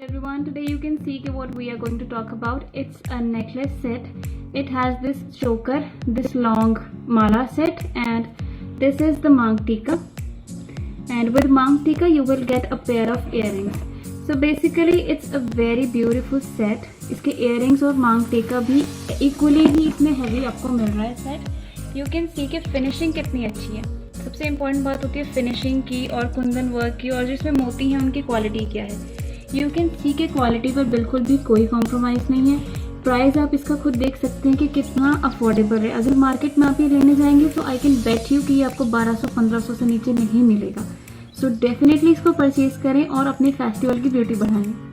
Everyone, today you can see what we are going to talk about. It's a necklace set. It has this choker, this long mala set, and this is the mang tika. And with mang tika you will get a pair of earrings. So basically it's a very beautiful set. इसके earrings और mang tika भी equally ही इसमें heavy आपको मिल रहा है set. You can see कि finishing कितनी अच्छी है. सबसे इम्पॉर्टेंट बात होती है फिनिशिंग की और कुंदन वर्क की, और जिसमें मोती हैं उनकी क्वालिटी क्या है. यू कैन सी के क्वालिटी पर बिल्कुल भी कोई कॉम्प्रोमाइज़ नहीं है. प्राइस आप इसका खुद देख सकते हैं कि कितना अफोर्डेबल है. अगर मार्केट में आप ये लेने जाएंगे तो आई कैन बेट यू कि ये आपको 1200-1500 से नीचे नहीं मिलेगा. सो डेफिनेटली इसको परचेज़ करें और अपने फेस्टिवल की ब्यूटी बढ़ाएं.